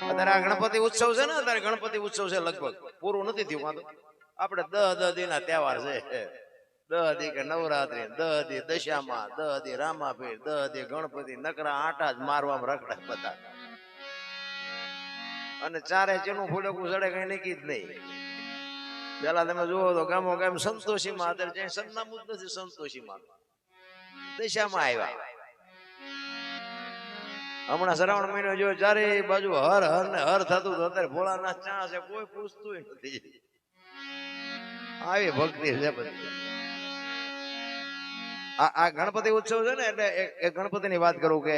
અત્યારે આ ગણપતિ ઉત્સવ છે ને, અત્યારે ગણપતિ ઉત્સવ છે, લગભગ પૂરું નથી થયું વાંધો. આપણે 10 દી ના તહેવાર છે. 10 દી કે નવરાત્રી, 10 દી દશામાં, 10 દી રામાપીર, 10 દી ગણપતિ, નકરા આટા જ મારવામાં રખડા બધા. અને ચારે ચેનું ફૂડકું ચડે કઈ નક્કી જ નહીં. પેલા તમે જુઓ તો ગામો ગામ સંતોષીમાં, અત્યારે જ્યાં સરનામું જ નથી સંતોષીમાં, દશામાં આવ્યા. હમણાં શ્રાવણ મહિનો જો ચારે બાજુ હર હર ને હર થતું હતું. અત્યારે ભોળાનાથ ચા છે કોઈ પૂછતું નથી. આવી ભક્તિ છે બધી. આ ગણપતિ ઉત્સવ છે ને, એટલે એક ગણપતિ ની વાત કરું કે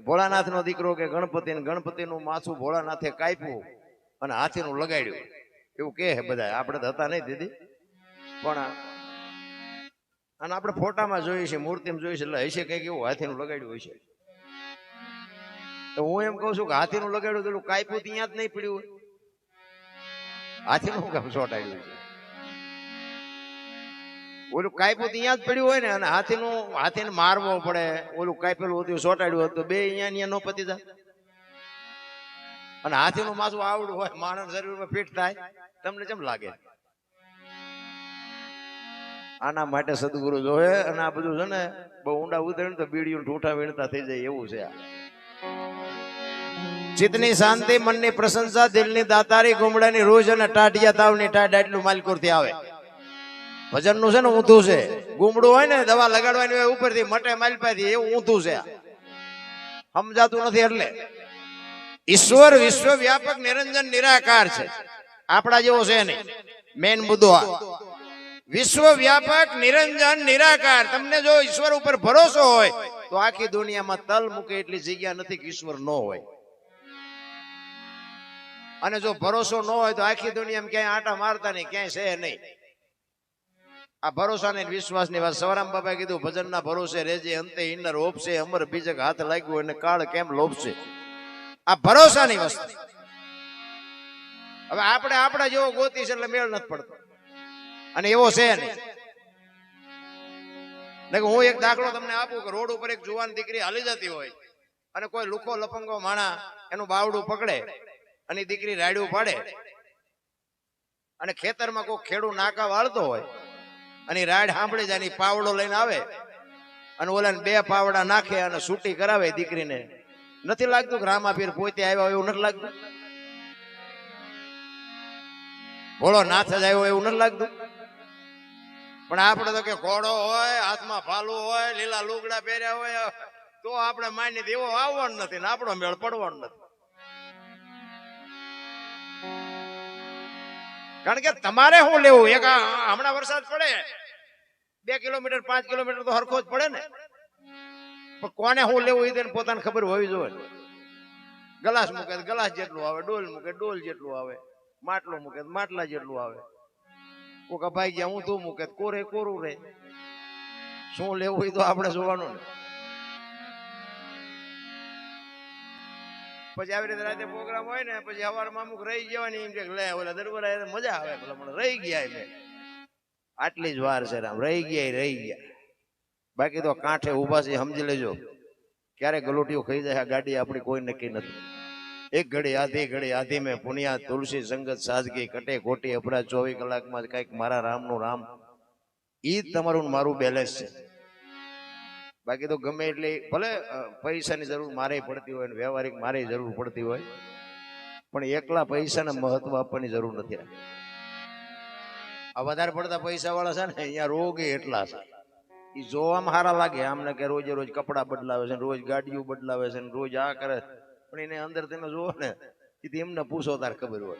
ભોળાનાથ નો દીકરો કે ગણપતિ નું માથું ભોળાનાથે કાપ્યું અને હાથી નું લગાડ્યું એવું કે બધા. આપણે તો હતા નહીં દીદી, પણ અને આપણે ફોટામાં જોઈએ છે, મૂર્તિમાં જોઈએ છે, એટલે હશે કઈક એવું હાથી નું લગાડ્યું હોય છે. તો હું એમ કઉ છું કે હાથી નું લગાડ્યું પેલું કાપ્યું ત્યાં જ નહીં પડ્યું હોય, હાથી નું કામ ચોટાડ્યું છે. ઓલું કાપ્યું ત્યાં જ પડ્યું હોય ને, અને હાથીને મારવો પડે, ઓલું કાપેલું હતું ચોટાડ્યું હતું, બે અહીંયા નો પતી જાય. અને હાથીનું માથું આવડું હોય, માણસ શરીરમાં ફિટ થાય, તમને કેમ લાગે? આના માટે સદગુરુ જોવે. અને આ બધું છે ને બહુ ઊંડા ઉતરે તો બીડીયું ઠૂઠા વીણતા થઈ જાય એવું છે. ચિત્તની શાંતિ, મનની પ્રશંસા, દિલની દાતારી, ગુમડાની રોજ અને ટાઢિયા તાવની ટાઢ આટલું માલકોર થી આવે. ભજન નું છે ને ઊંધું છે. ગુમડું હોય ને દવા લગાડવાની હોય ઉપરથી મટે માલપાથી, એવું ઊંધું છે. સમજાતું નથી. એટલે ઈશ્વર વિશ્વવ્યાપક નિરંજન નિરાકાર છે, આપણા જેવો છે નહીં. મેન મુદ્દો આ વિશ્વવ્યાપક નિરંજન નિરાકાર. તમને જો ઈશ્વર ઉપર ભરોસો હોય તો આખી દુનિયામાં તલ મૂકે એટલી જગ્યા નથી કે ઈશ્વર ન હોય. અને જો ભરોસો ન હોય તો આખી દુનિયામાં ક્યાંય આટા મારતા નહીં, ક્યાંય છે નહીં. આ ભરોસા ને વિશ્વાસ ની વાત સવરામ બાબાએ કીધું, ભજન ના ભરોસે રેજે, અંતે ઇન્નર ઓપશે, અમર બીજક હાથ લાગ્યું અને કાળ કેમ લોપશે. આ ભરોસાની વસ્તુ. હવે આપણે આપણા જેવો ગોતી છે એટલે મેળ નથી પડતો, અને એવો છે નહીં. હું એક દાખલો તમને આપું કે રોડ ઉપર એક જુવાન દીકરી હાલી જતી હોય અને કોઈ લુખો લપંગો માણા એનું બાવડું પકડે અને દીકરી રાડ્યું પાડે, અને ખેતરમાં કોઈ ખેડૂ નાકા વાળતો હોય અને રાડ સાંભળી જાય, પાવડો લઈને આવે અને ઓલાને 2 પાવડા નાખે અને છૂટી કરાવે દીકરીને. નથી લાગતું કે રામાપીર પોતે આવ્યા એવું નથી લાગતું? ભોળો નાથ જ આવ્યો એવું નથી લાગતું? પણ આપણે તો કે ઘોડો હોય, હાથમાં ભાલું હોય, લીલા લુગડા પહેર્યા હોય તો આપણે માની એવો આવવાનું નથી ને આપણો મેળ પડવાનો નથી. કારણ કે તમારે શું લેવું? એક હમણાં વરસાદ પડે 2 કિલોમીટર 5 કિલોમીટર તો હરખો જ પડે ને, પણ કોને શું લેવું એ તેને પોતાને ખબર હોવી જોઈએ. ગ્લાસ મૂકે ગ્લાસ જેટલું આવે, ડોલ મૂકે ડોલ જેટલું આવે, માટલું મૂકે માટલા જેટલું આવે, કોકા ભાઈ ગયા ઊંધું મૂકે કોરે કોરું રે. શું લેવું એ તો આપણે જોવાનું ને. પછી આવી રીતે રાતે પ્રોગ્રામ હોય ને, પછી સવારમાં અમુક રહી જવાની, એમ કે લે ઓલા દરબાર મજા આવે, ભલા રહી ગયા એમ. આટલી જ વાર છે રામ, રહી ગયા. બાકી તો કાંઠે ઉભા છે, સમજી લેજો ક્યારે ગલોટીઓ ખાઈ જાય આ ગાડી આપણી કોઈ નક્કી નથી. એક ઘડી આધી મેં પુનિયા તુલસી સંગત સાદગી કટે ખોટી અપરાધ 24 કલાકમાં કઈક મારા રામનું રામ. ઈ જ તમારું મારું બેલેન્સ છે. બાકી તો ગમે એટલી ભલે પૈસાની જરૂર મારે પડતી હોય ને વ્યવહારિક મારે જરૂર પડતી હોય, પણ એકલા પૈસાને મહત્વ આપવાની જરૂર નથી. આ વધારે પડતા પૈસા વાળા છે ને અહીંયા રોગ એટલા છે. એ જોવામાં સારા લાગે આમને કે રોજે રોજ કપડા બદલાવે છે, રોજ ગાડીઓ બદલાવે છે, રોજ આ કરે, પણ એને અંદર તમે જોવો ને એમને પૂછો તાર ખબર હોય.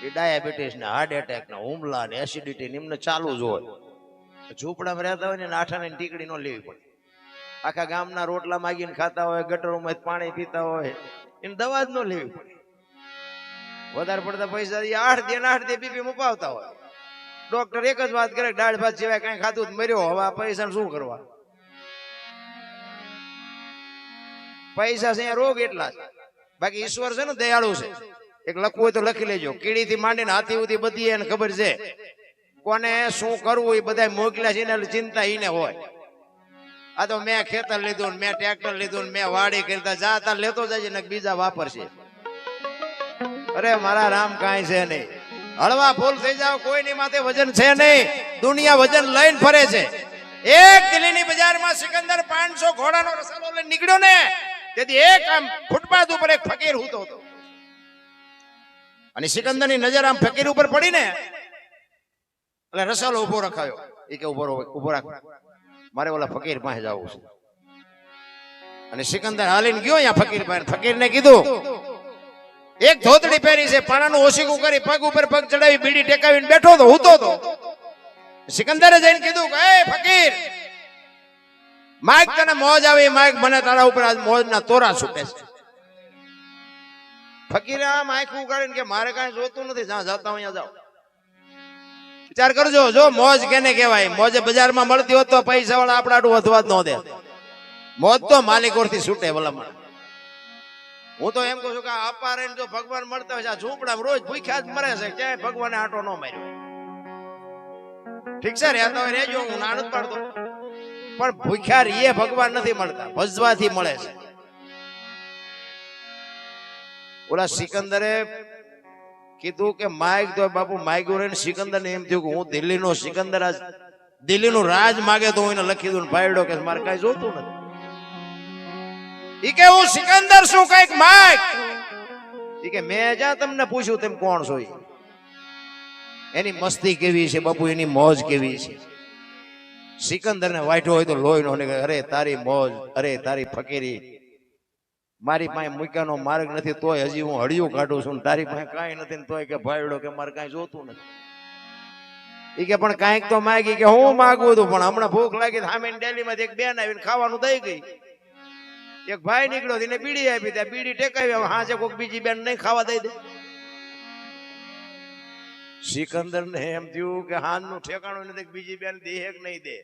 એ ડાયાબિટીસ ને હાર્ટ એટેક ને હુમલા ને એસિડિટી ને એમને ચાલુ જ હોય. ઝૂંપડામાં રહેતા હોય ને આઠાની ટીકડી ન લેવી પડે. આખા ગામના રોટલા માગીને ખાતા હોય, ગટરોમાં પાણી પીતા હોય, એને દવા જ ન લેવી પડે. વધારે પડતા પૈસા 8 દી બીપી મુપાવતા હોય. ડોક્ટર એક જ વાત કરે, દાળ ભાત સિવાય કઈ ખાતું મર્યો. હવે આ પૈસા શું કરવા? પૈસા છે રોગ એટલા છે. બાકી ઈશ્વર છે ને દયાળુ છે. એક લખવું હોય તો લખી લેજો. કીડી થી માંડીને હાથી સુધી બધી એને ખબર છે કોને શું કરવું. એ બધા મોકલ્યા છે ને ચિંતા એને હોય. આ તો મેં ખેતર લીધું, મેં ટ્રેક્ટર લીધું, મેં વાડી કરતા જા તાર લેતો જાય ને બીજા વાપરશે. અરે મારા રામ કાંઈ છે નહીં. હળવા ફૂલ થઈ જાવ, કોઈની માથે વજન છે નહીં. દુનિયા વજન લઈને ફરે છે. એક દિલ્હીની બજારમાં સિકંદર 500 ઘોડાનો રસાલો લઈને નીકળ્યો ને, તેથી એક આમ ફૂટપાથ ઉપર એક ફકીર હૂતો હતો. અને સિકંદરની નજર આમ ફકીર ઉપર પડી ને એટલે રસાલો ઉભો રખાયો. એ કે ઉભો રાખ, મારે ઓલા ફકીર પાસે જવું છે. અને સિકંદર હાલીને ગયો અહીંયા ફકીર પાસે. ફકીરને કીધું, એક ધોતડી પહેરી છે, પાણાનું ઓશીકું કરી પગ ઉપર પગ ચડાવી બીડી ટેકાવીને બેઠો તો હૂતો તો. સિકંદરે જઈને કીધું કે એ ફકીર, માગ તને મોજ આવી, માગ મને તારા ઉપર આજ મોજના તોરા છૂટે છે. ફકીરે આમ આંખ ઉગાડીને કે મારે કાંઈ જોતું નથી, જ્યાં જતા અહીંયા જાઓ. વિચાર કરજો, જો મોજ કેને કહેવાય. મોજ બજારમાં મળતી હોત તો પૈસા વાળા આપણા આટલું વધવા જ ન દે. મોજ તો માલિકોરથી છૂટે ભલામણ. હું તો એમ કહું છું કે અપારે જો ભગવાન મળતા હોય છે, આ ઝૂંપડામાં રોજ ભૂખ્યા જ મરે છે, ક્યાંય ભગવાને આટો ન માર્યો. ઠીક છે, રહેતા હોય રહેજો, હું ના નથી પાડતો, પણ ભૂખ્યા રીએ ભગવાન નથી મળતા, ભજવાથી મળે છે. ઓલા સિકંદરે કીધું કે માગ તો બાપુ માગ્યું રહીને સિકંદર ને એમ થયું કે હું દિલ્હીનો સિકંદર, આજ દિલ્હીનું રાજ માગે તો હું એને લખી દઉં. ભાઈડો કે મારે કઈ જોતું નથી. ઈ કે હું સિકંદર શું, કઈક માગ. ઈ કે મેં જ્યાં તમને પૂછ્યું તેમ કોણ છો? એની મસ્તી કેવી છે બાપુ, એની મોજ કેવી છે. સિકંદર ને વાઈટો હોય તો લોહી નો નીકળે. અરે તારી મોજ, અરે તારી ફકીરી, મારી પાસે મૂક્યાનો માર્ગ નથી તોય હજી હું હળિયું કાઢું છું, તારી પાસે કાંઈ નથી ને તોય કે ભાઈડો કે મારે કાંઈ જોતું નથી. ઈ કે પણ કાંઈક તો માગી. કે હું માગું હતું પણ હમણાં ભૂખ લાગી, સામે ડેલી માંથી એક બેન આવીને ખાવાનું દઈ ગઈ. એક ભાઈ નીકળ્યો, એને બીડી આપી, ત્યાં બીડી ટેકાવી, હાજે કોઈક બીજી બેન નહીં ખાવા દઈ દે. સિકંદર ને એમ થયું કે હાન નું ઠેકાણું નથી, બીજી બેન દે કે નહીં દે,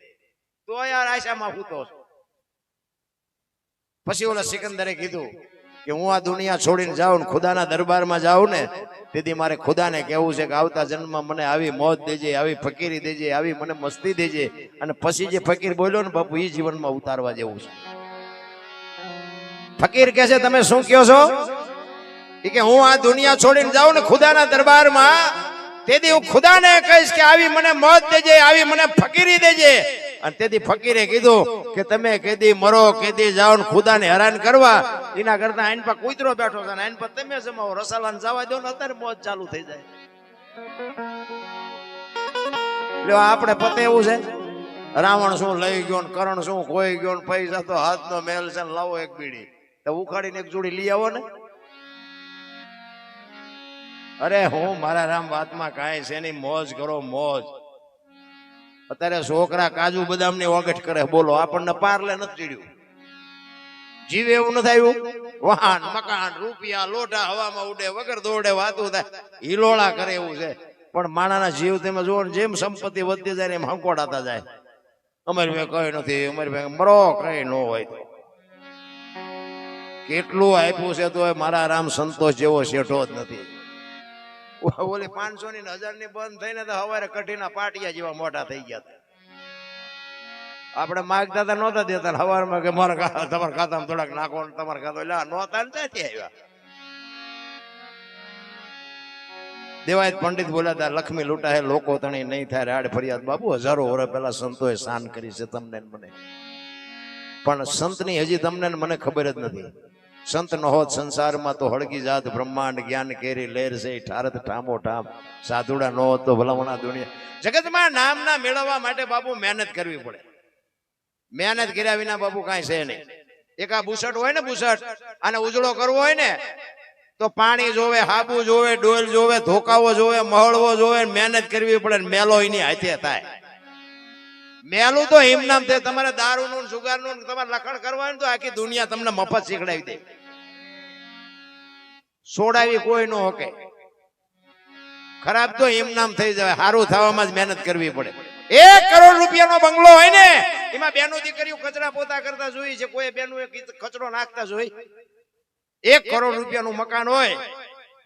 તો યાર આશામાં ફૂતો. પછી ઓલા સિકંદરે કીધું કે હું આ દુનિયા છોડીને જાઉં ને ખુદાના દરબારમાં જાઉં ને, તેથી મારે ખુદાને કહેવું છે કે આવતા જન્મમાં મને આવી મોજ દેજે, આવી ફકીરી દેજે, આવી મને મસ્તી દેજે. અને પછી જે ફકીર બોલ્યો ને બાપુ, એ જીવનમાં ઉતારવા જેવું છે. ફકીર કહે છે તમે શું કહો છો? કે હું આ દુનિયા છોડીને જાઉં ને ખુદાના દરબારમાં, તેથી હું ખુદાને કહીશ કે આવી મને મોજ દેજે, આવી મને ફકીરી દેજે. અને તેથી ફકીરે કીધું કે તમે કેદી મરો, કેદી જાઓ ને ખુદાને હેરાન કરવા, એના કરતા આઈન પર કૂતરો બેઠો છે, આઈન પર તમે જમાવો, રસાલાને જવા દો ને અત્યારે મોજ ચાલુ થઈ જાય. એટલે આપણે પતે એવું છે, રાવણ શું લઈ ગયો ને કરણ શું ખોઈ ગયો ને પૈસા તો હાથનો મેલ છે, લાવો એક બીડી તો ઉખાડીને એક જોડી લઈ આવો ને. અરે હું મારા રામ વાતમાં કાંઈ છે નહીં, મોજ કરો મોજ. અત્યારે છોકરા કાજુ બદામ ની ઓગટ કરે, બોલો આપણને પારલે નથી ચડ્યું, જીવે એવું નથી આવ્યું. વાહન મકાન રૂપિયા લોટા હવામાં ઉડે, વગર દોડે વાતું થાય, હિલોળા કરે એવું છે. પણ માણાના જીવ તમે જુઓ ને, જેમ સંપત્તિ વધતી જાય એમ હંકોડાતા જાય. અમારી ભાઈ કઈ નથી, અમારી ભાઈ મરો કઈ ન હોય. તો કેટલું આપ્યું છે તો મારા રામ સંતોષ જેવો શેઠો જ નથી. ઓલી 500 ની 1000 ની બંધ થઈને તો હવારે કઢીના પાટિયા જેવા મોટા થઈ ગયા. આપણે માગતા હતા નહોતા દેતા, હવારમાં કે મારા તમારા ખાતામાં થોડાક નાખો, તમારા ખાતો એટલે નહોતા ને ત્યાંથી આવ્યા. દેવાયત પંડિત બોલ્યા હતા, લક્ષ્મી લૂંટાય લોકો તણી નહીં થાય રાડ ફરિયાદ. બાપુ હજારો વર્ષ પહેલા સંતોએ શાન કરી છે તમને મને, પણ સંતની હજી તમને મને ખબર જ નથી. સંત ન હોત સંસારમાં તો હળગી જાત બ્રહ્માંડ, જ્ઞાન કેરી લહેર છે ઠારત ઠામો ઠામ. સાધુડા ન હોત તો ભલામણા દુનિયા. જગતમાં નામના મેળવવા માટે બાપુ મહેનત કરવી પડે. મહેનત કર્યા વિના બાપુ કાંઈ છે નહીં. એક આ બુસટ હોય ને, બુસટ આને ઉજળો કરવો હોય ને તો પાણી જોવે, હાબુ જોવે, ડોલ જોવે, ધોકાવો જોવે, મહળવો જોવે, મહેનત કરવી પડે. મેલો એની હાથે થાય. મેલું તો હિમનામ છે. તમારે દારૂનું સુગારનું તમારે લખણ કરવાનું તો આખી દુનિયા તમને મફત શીખડાવી દે, સોડાવી કોઈ નો હોકે. ખરાબ તો હિમનામ થઈ જાય, સારું થવામાં જ મહેનત કરવી પડે. 1 કરોડ રૂપિયાનો બંગલો હોય ને, એમાં બેનો દીકરીઓ કચરા પોતા કરતા જોઈ છે, કોઈ બેનો કચરો નાખતા જોઈ. 1 કરોડ રૂપિયાનું મકાન હોય,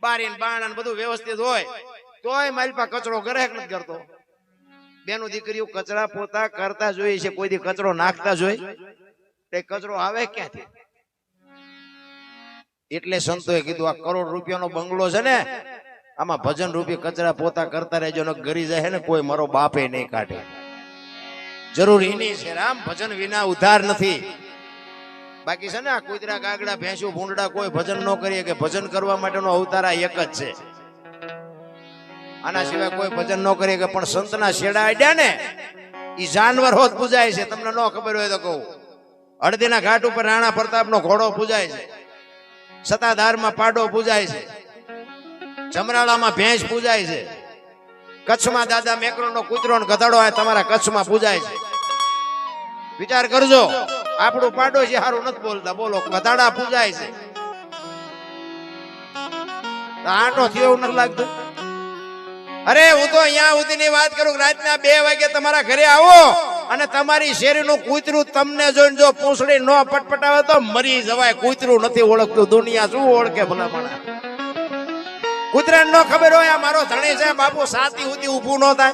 બારીન બારણા બધું વ્યવસ્થિત હોય, તોય મારી પાસે કચરો ઘરે નથી કરતો. બેનો દીકરીઓ કચરા પોતા કરતા જોઈએ છે, કોઈ દી કચરો નાખતા જોઈ? તે કચરો આવે ક્યાંથી? એટલે સંતોએ કીધું આ કરોડ રૂપિયાનો બંગલો છે ને, આમાં ભજન રૂપી કચરા પોતા કરતા રહેજો, ને ગરી જાય ને કોઈ મારો બાપે નહીં કાઢે. જરૂરી નહીં છે રામ, ભજન વિના ઉધાર નથી. બાકી છે ને આ કૂતરા કાગડા ભેંસું ભૂંડડા કોઈ ભજન ન કરીએ, કે ભજન કરવા માટેનો અવતાર આ એક જ છે, આના સિવાય કોઈ ભજન ન કરીએ. કે પણ સંતના શેડા આડ્યા ને ઈ જાનવર હોત પૂજાય છે. તમને ન ખબર હોય તો કહું, હળદીના ઘાટ ઉપર રાણા પ્રતાપનો ઘોડો પૂજાય છે, સતાધારમાં પાડો પૂજાય છે, જમરાળામાં ભેંસ પૂજાય છે, કચ્છમાં દાદા મેકરોનો કૂતરો ને ગધાડો આ તમારા કચ્છમાં પૂજાય છે. વિચાર કરજો, આપણું પાડોશી હારું નથી બોલતા, બોલો ગધાડા પૂજાય છે. આટો થયો એવું નથી લાગતું? અરે હું તો અહીંયા સુધીની વાત કરું, રાતના 2 વાગે તમારા ઘરે આવો અને તમારી શેરીનું કૂતરું તમને જોઈને જો પૂંછડી ન પટપટાવે તો મરી જવાય. કૂતરું નથી ઓળખતું, દુનિયા શું ઓળખે ભલામણા? કૂતરાને ન ખબર હોય આ મારો ધણી છે બાપુ, સાતી સુધી ઊભું ન થાય.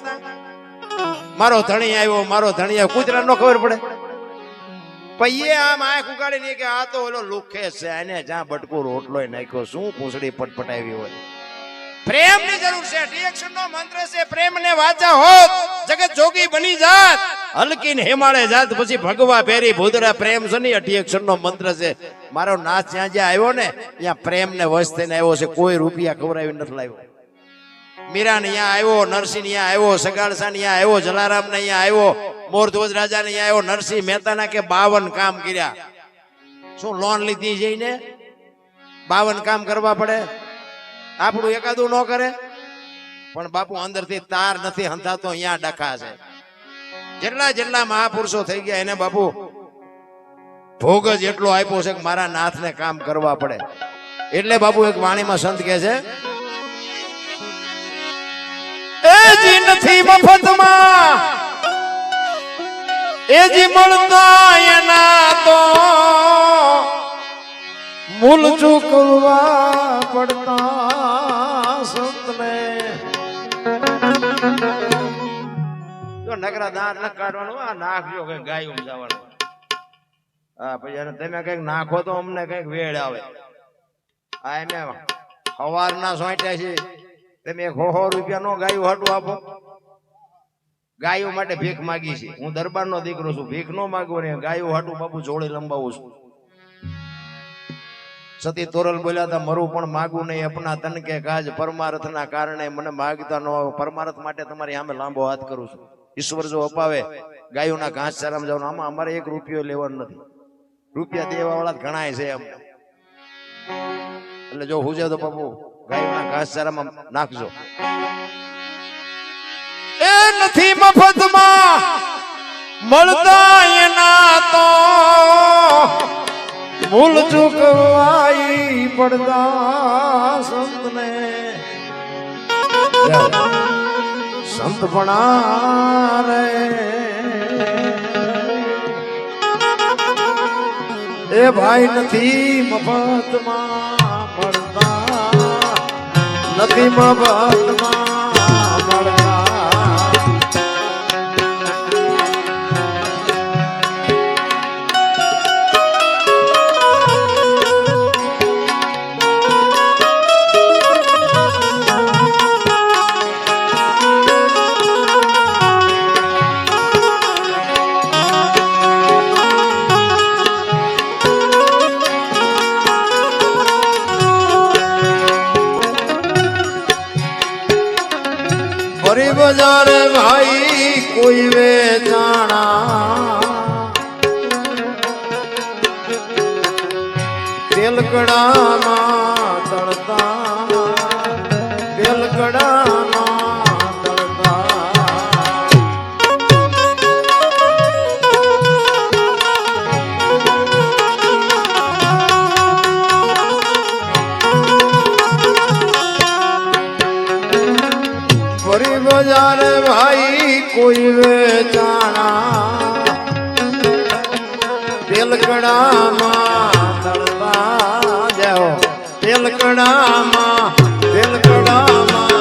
મારો ધણી આવ્યો, મારો ધણી આવ્યો, કૂતરાને ન ખબર પડે? પૈયે આમ આંખ ઉગાડી નહીં કે આ તો ઓલો લુખે છે, એને જ્યાં બટકું રોટલો નાખ્યો, શું પૂંછડી પટપટાવી હોય? પ્રેમની જરૂર છે, રિએક્શન નો મંત્ર છે. પ્રેમને વાચા હોત જગત જોગી બની જાત, હલકીને હેમાળે જાત, પછી ભગવા ફેરી ભૂતરા. પ્રેમ છે ને રિએક્શન નો મંત્ર છે. મારો નાથ જ્યાં જ્યાં આવ્યો ને ત્યાં પ્રેમને વશ થઈને આવ્યો છે, કોઈ રૂપિયા ખવડાવી નથી લાવ્યો. મીરા ને અહીંયા આવ્યો, નરસિંહ ને અહીંયા આવ્યો, સગાડસા ને અહીંયા આવ્યો, જલારામ ને અહીંયા આવ્યો, મોરધ્વજ રાજા ને અહીંયા આવ્યો, નરસિંહ મહેતાના કે 52 કામ કર્યા. શું લોન લીધી જઈને 52 કામ કરવા પડે? આપણું એકાદું ન કરે? પણ બાપુ અંદરથી તાર નથી હંધાતો, અહીંયા ડખા છે. જેટલા જેટલા મહાપુરુષો થઈ ગયા એને બાપુ ભોગ જ એટલો આપ્યો છે કે મારા નાથને કામ કરવા પડે. એટલે બાપુ એક વાણીમાં સંત કહે છે, એ જી નથી મફતમાં, એ જી મળતા એના તો મૂલ ચૂકવવા પડતા સંતને. જો નકરા દાંત ન કાઢવાનું, આ નાખજો કઈ ગાયું જવાનું. હા પછી તમે કઈક નાખો તો અમને કઈક વેળ આવે. આ એમે સવારના સોંટ્યા છે, તમે 100 રૂપિયા નો ગાયું હાટું આપો? ગાયો માટે ભીખ માગી છે. હું દરબારનો દીકરો છું, ભીખ નો માગું ને ગાયો હાટું બાપુ જોડે લંબાવું છું. સતી તોરલ બોલ્યા હતા, મરું પણ માગું નહીં અપના તન કે કાજ, પરમાર્થ ના કારણે મને માગતા ન. પરમાર્થ માટે તમારી સામે લાંબો હાથ કરું છું. ઈશ્વર જો અપાવે ગાયોના ઘાસ ચારામાં જવાનું, આમાં અમારે 1 રૂપિયો લેવાનો નથી. રૂપિયા દેવા વાળા ઘણાય છે એમ. એટલે જો હુજે તો બાપુ ગાયોના ઘાસ ચારામાં નાખજો. એ નથી મફતમાં મળતા એના તો મૂલ ચૂકવાઈ પડતા સંતને. સંત ભણા રે એ ભાઈ નથી મફતમાં મળતા, નથી મફતમાં મળતા. બજાર ભાઈ કોઈ વેચાણા, તેલકડામાં તળતા, તેલકડામાં તળતા. ફરી બજાર ભાઈ કોઈ વેચાણા, તેલકડામાં તળતા જાઓ, તેલકડામાં, તેલકડામાં.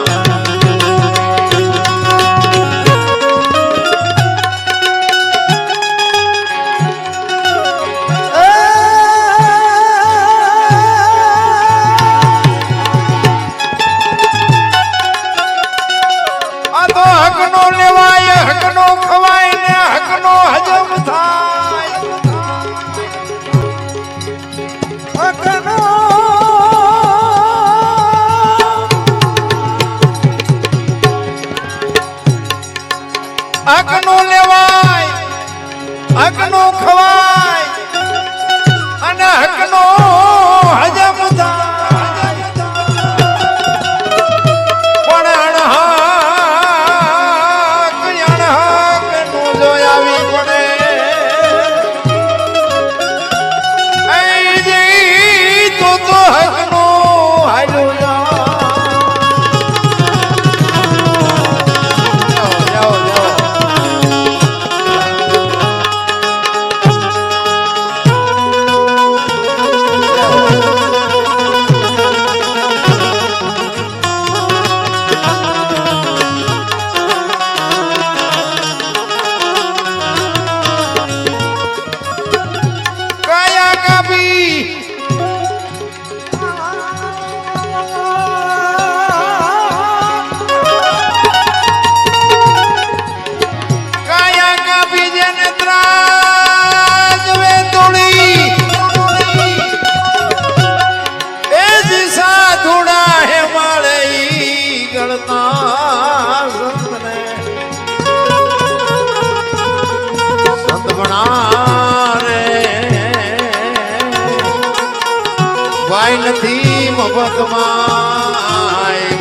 નથી મફતમાં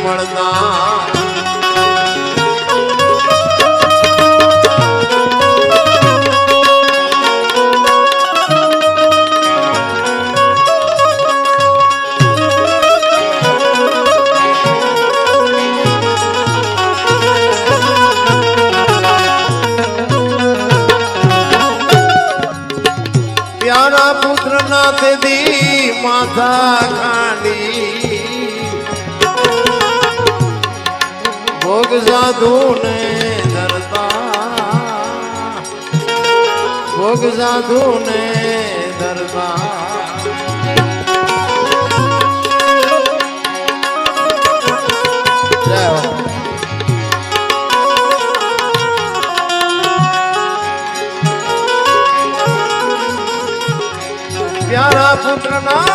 મળતા. પ્યારા પુત્ર ના તેદી માથા ખાંડી ભોગ સાધુ ને ધરતા, ભોગ સાધુ ને ધરતા. પ્યારા પુત્ર ના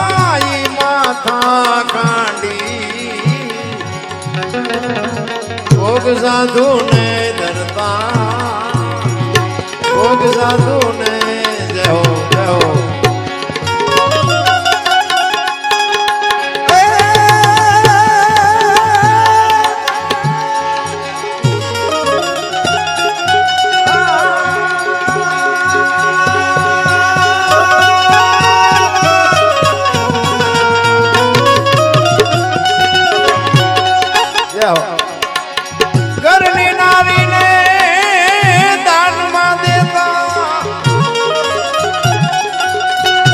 માથા કાંડી ભોગ સાધુ ને ધરતા, ભોગ સાધુ ને જય હો જય હો. ઘરની નારીને દાનમાં દેતા,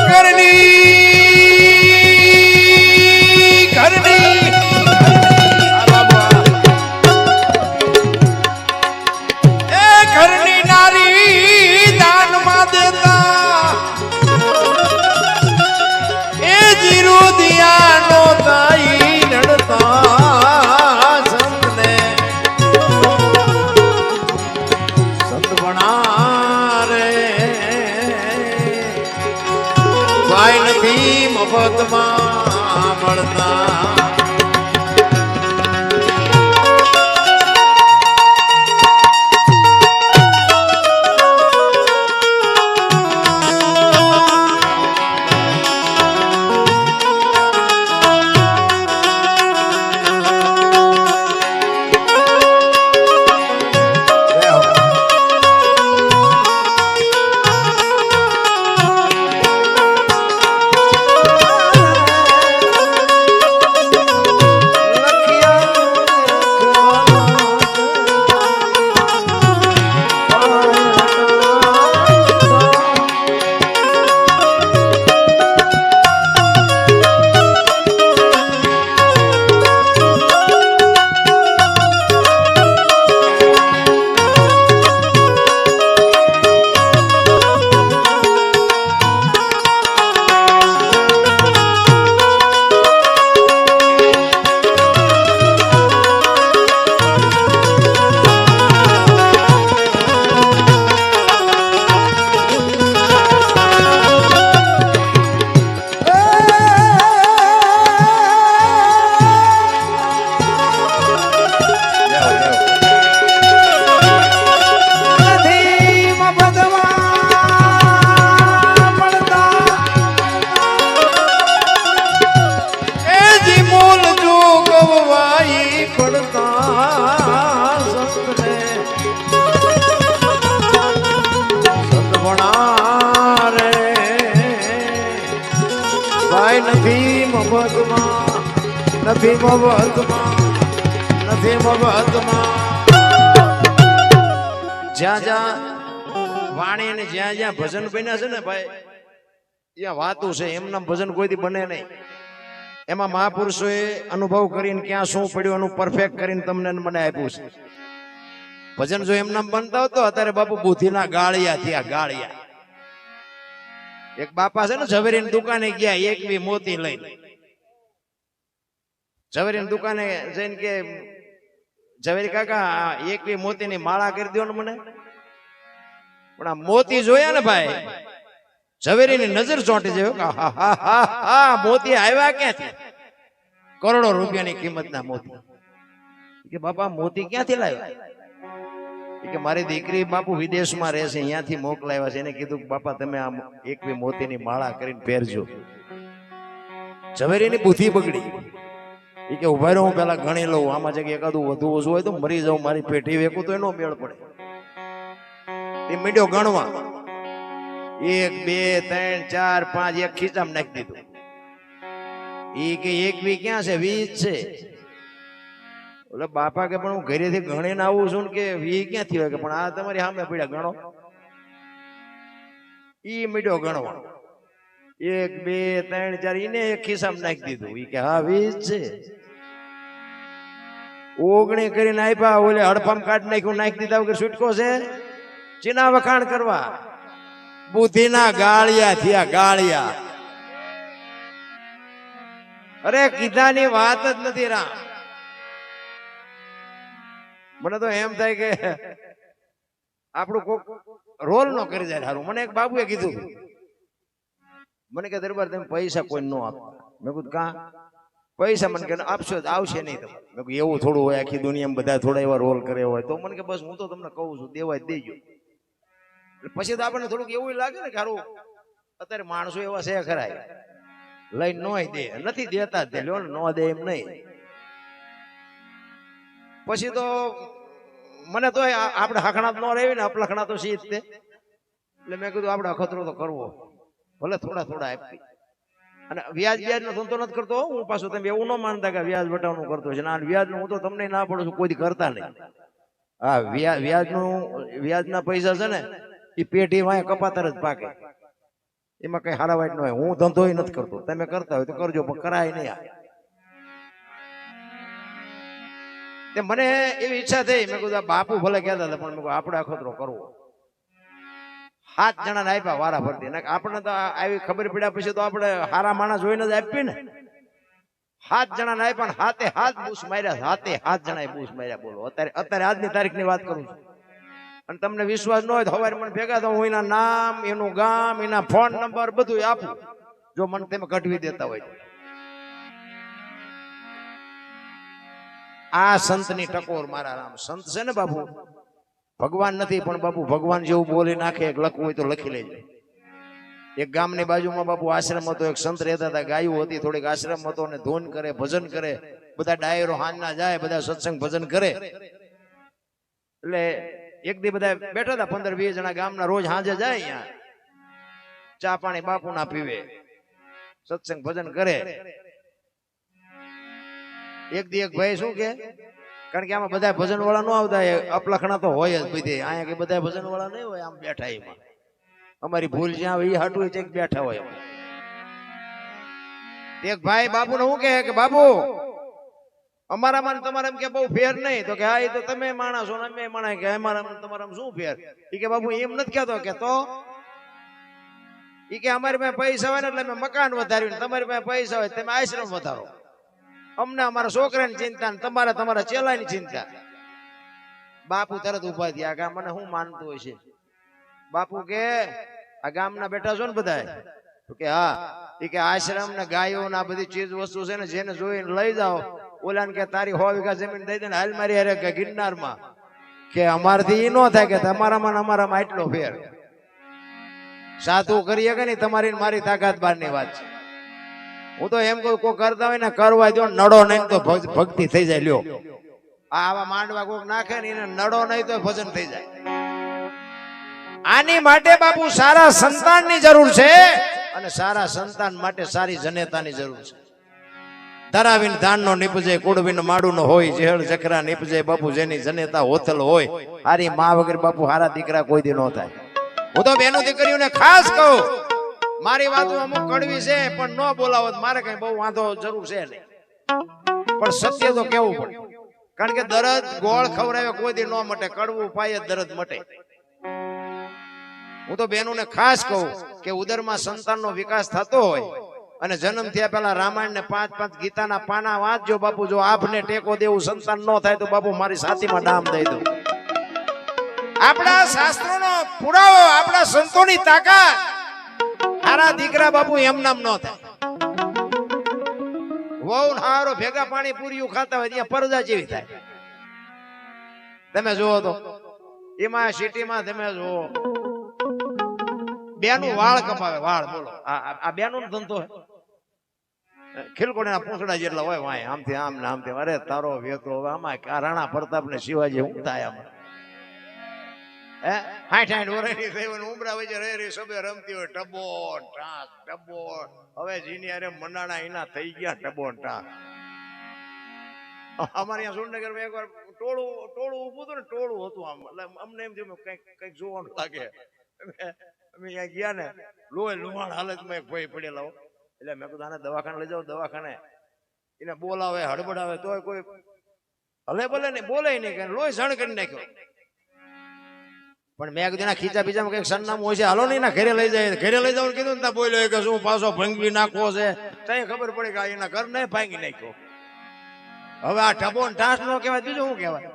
ઘરની ઘરની નારી દાનમાં દેતા, એ જીરુ દિયાનો તાઈ નડતા. ભાઈ નથી મફતમાં મળતા. ભાઈ નથી મફતમાં, નથી મફતમાં, નથી મફતમાં. જ્યાં જ્યાં વાણી ને જ્યાં જ્યાં ભજન બન્યા છે ને ભાઈ, ત્યાં વાતું છે. એમના ભજન કોઈથી બને નહીં. એમાં મહાપુરુષોએ અનુભવ કરીને ક્યાં શું પડ્યું એનું પરફેક્ટ કરીને તમને મને આપ્યું છે. ભજન જો એમના બનતા હોત તો અત્યારે બાપુ બુદ્ધિના ગાળિયા થયા, ગાળિયા. એક બાપા છે ને ઝવેરીની દુકાને ગયા, એકવી મોતી લઈને. ઝવેરીની દુકાને જઈને કે ઝવેરી કાકા એકવી મોતીની માળા કરી દો ને મને. પણ આ મોતી જોયા ને ભાઈ, ઝવેરીની નજર ચોંટી જાય. મોતી આવ્યા ક્યાંથી? કરોડો રૂપિયાની કિંમતના મોતી. કે બાપા મોતી ક્યાંથી લાવ્યા? કે મારી દીકરી બાપુ વિદેશમાં રહે છે, અહીંયાથી મોકલાવ્યા છે. એને કીધું બાપા તમે આ એકવી મોતીની માળા કરીને પહેરજો. ઝવેરીની બુદ્ધિ બગડી. એ કે ઉભા રહ્યો, હું પેલા ગણી લઉં, આમાં છે કે એકાદું વધુ ઓછું હોય તો મરી જાઉં, મારી પેઢી વેકું તો એનો મેળ પડે. એ મીડ્યો ગણવા, 1 2 3 4 5 એક ખીચામાં નાખી દીધું. એ કે એક બી ક્યાં છે, 20 છે. ઓલે બાપા કે પણ હું ઘરેથી ગણીને આવું છું ને કે 20 ક્યાંથી હોય, કે પણ આ તમારી સામે પડ્યા ગણો. ઈ મીડ્યો ગણવા, 1 2 3 4 ઈને એક ખિસ્સામાં નાખી દીધું. ઈ કે હા 20 છે. ઓગણી કરીને આપ્યા, ઓલે હડફામ કાઢી નાખ્યું, નાખી દીધા વગર છૂટકો છે. ચીના વખાણ કરવા, બુદ્ધિના ગાળિયા થયા, ગાળિયા. અરે કીધાની વાત જ નથી રામ. મને તો એમ થાય કે આપણું કોક રોલ નો કરી જાય સારું. મને એક બાબુએ કીધું, મને કે દરબાર તમે પૈસા કોઈ નો આપતા. મેં કીધું કા પૈસા? મને કે આપશો આવશે નહીં તમે. મેં કીધું એવું થોડું હોય, આખી દુનિયામાં બધા થોડા એવા રોલ કરે હોય. તો મને કે બસ હું તો તમને કહું છું, દેવાય દેજો. પછી તો આપણને થોડુંક એવું લાગે ને કે સારું અત્યારે માણસો એવા છે ખરા, લઈને નોય દે, નથી દેતા જ લ્યો ને, નો દે એમ નહીં. પછી તો મને તો આપણે હખણા ન રહેવી ને, અપલખણા તો સી જ તે. એટલે મેં કીધું આપણે અખતરો તો કરવો, ભલે થોડા થોડા આપી. અને વ્યાજ નો ધંધો નથી કરતો હું. પાછું તમે એવું ન માનતા કે વ્યાજ વટાવનું કરતો છે. ના, વ્યાજ નું હું તો તમને ના પડું છું, કોઈ કરતા નહીં. હા, વ્યાજના પૈસા છે ને એ પેઢી વાય કપાતર જ પાકે, એમાં કઈ હારાવાટ ન હોય. હું ધંધો નથી કરતો, તમે કરતા હોય તો કરજો, પણ કરાય નહીં. મને એવી ઈચ્છા થઈ, મેં કીધું બાપુ ભલે કહેતા હતા, પણ મેં કીધું આપણે અખતરો કરવો. 7 જણાને આપ્યા વારા ફરતી. આપણે તો આવી ખબર પડ્યા પછી તો આપણે હારા માણસ જોઈને જ આપીએ ને. 7 જણાને આપ્યા, હાથે હાથ બૂસ માર્યા, હાથે 7 જણાએ બૂસ માર્યા. બોલો, અત્યારે આજની તારીખની વાત કરું છું. અને તમને વિશ્વાસ ન હોય તો સવારે મને ભેગા તો હું એના નામ, એનું ગામ, એના ફોન નંબર બધું આપું, જો મને તમે કઢવી દેતા હોય. આ સંતની ટકોર મારા રામ. સંત છે ને બાપુ, ભગવાન નથી પણ બાપુ ભગવાન જેવું બોલી નાખે. એક લખવું હોય તો લખી લેજો. એક ગામની બાજુમાં બાપુ આશ્રમ હતો, એક સંત રહેતા હતા, ગાયું હતી થોડીક, આશ્રમ હતો ને ધૂન કરે, ભજન કરે, બધા ડાયરો હાંજના જાય, બધા સત્સંગ ભજન કરે. એટલે એક દી બધા બેઠા હતા, 15-20 જણા ગામના, રોજ સાંજે જાય અહીંયા ચા પાણી બાપુ ના પીવે, સત્સંગ ભજન કરે. એક દી એક ભાઈ શું કે, કારણ કે આમાં બધા ભજન વાળા ન આવતા, અપલખણા તો હોય જ બધી. અહીંયા કે બધા ભજન વાળા નહીં હોય, આમ બેઠા એમાં અમારી ભૂલ જ્યાં આવે એ હાટું છે બેઠા હોય. એક ભાઈ બાપુ ને શું કે બાપુ અમારામાં તમારા કે બહુ ફેર નહીં. તો કે હા, એ તો તમે માણસો ને અમે માણસ, કે અમારામાં તમારા શું ફેર? એ કે બાપુ એમ નથી કહેતો, કે તો એ કે અમારી પાસે પૈસા હોય ને એટલે અમે મકાન વધાર્યું, તમારી પાસે પૈસા હોય તમે આશ્રમ વધારો. અમને અમારા છોકરાની ચિંતા ને તમારે તમારા ચેલાની ચિંતા. બાપુ તરત ઉભા થયા કે મને શું માનતું હોય છે? બાપુ કે આ ગામના બેઠા છો ને બધા? તો કે હા. એ કે આશ્રમ ને ગાયો ને આ બધી ચીજ વસ્તુ છે ને, જેને જોઈને લઈ જાઓ. ઓલાને કે તારી 100 વીઘા જમીન દઈ દે ને, હાલ મારી હારે કે ગિરનારમાં. કે અમારથી એ ન થાય કે તમારામાં ને અમારામાં એટલો ફેર. સાધુ કરીએ કે નહીં, તમારી મારી તાકાત બહારની વાત છે. હું તો એમ કહું, કોઈ કરતા હોય ને કરવા દો, નડો નહીં તો ભક્તિ થઈ જાય. લ્યો, આવા માંડવા કોક નાખે ને એને નડો નહીં તો ભજન થઈ જાય. આની માટે બાપુ સારા સંતાનની જરૂર છે, અને સારા સંતાન માટે સારી જનેતાની જરૂર છે. ધરાવીને ધાનનો નીપજે, કુડવીને માડુનો હોય, જેહળ જખરા નીપજે બાપુ, જેની જનેતા હોથલ હોય. હારી મા વગર બાપુ હારા દીકરા કોઈ દી ન થાય. હું તો બેનો દીકરીઓને ખાસ કહું, મારી વાતો અમુક કડવી છે પણ ન બોલાવો મારે કઈ બહુ વાંધો જરૂર છે નહીં, પણ સત્ય તો કેવું પડે. કારણ કે દરદ ગોળ ખવડાવે કોઈ દી ન મટે, કડવું પાયે દરદ મટે. હું તો બહેનોને ખાસ કહું કે ઉદરમાં સંતાનનો વિકાસ થતો હોય અને જન્મ થયા પહેલા રામાયણ ને 5-5 ગીતાના પાના વાંચજો બાપુ. જો આપને ટેકો દેવું સંતાન ન થાય તો બાપુ મારી છાતીમાં ડામ દઈ દઉં. આપણા શાસ્ત્રોનો પુરાવો, આપણા સંતોની તાકાત. સારા દીકરા બાપુ એમ નામ ન થાય. વહુ હારો ભેગા પાણી પૂરીયું ખાતા હોય ત્યાં પરજા જેવી થાય. તમે જુઓ તો એમાં સિટીમાં તમે જુઓ, બેનું વાળ કપાવે, વાળ. બોલો, આ બેનું ધંધો ખીલકોડીના પૂંછડા જેટલા હોય વાય આમથી આમ ને આમથી અરે તારો વેતો હવે આમાં આ રાણા પ્રતાપ ને શિવાજી હું થાય આમાં હે 60 વર્ષની થઈ હોય ઉમરા વચ્ચે રહી સબે રમતી હોય ટબો ટાસ ટબો હવે જીની અરે મનાણા એના થઈ ગયા ટબો ટાસ અમારે અહીંયા સુરનગરમાં એકવાર ટોળું ઊભું હતું ને ટોળું હતું આમ એટલે અમને એમ થયું કઈક જોવાનું લાગે અમે અહીંયા ગયા ને લુહાણ હાલતમાં એક ભાઈ પડેલા હો એટલે મેં કીધું આને દવાખાને લઈ જાઓ દવાખાને એને બોલાવે હડબડાવે તોય કોઈ હલે ભલે ને બોલે નહીં કે લોહી સણ કરી નાખ્યો પણ મેં કીધું ખીચા પીચામાં કઈક સરનામું હોય છે હાલો નહીં ના ઘરે લઈ જાય ઘરે લઈ જાવ કીધું ને બોલ્યો કે શું પાછો ભંગવી નાખવો છે તઈ ખબર પડે કે એના ઘર ને ભાંગી નાખ્યો હવે આ ઢબો ઢાસ નો કહેવાય બીજું શું કહેવાય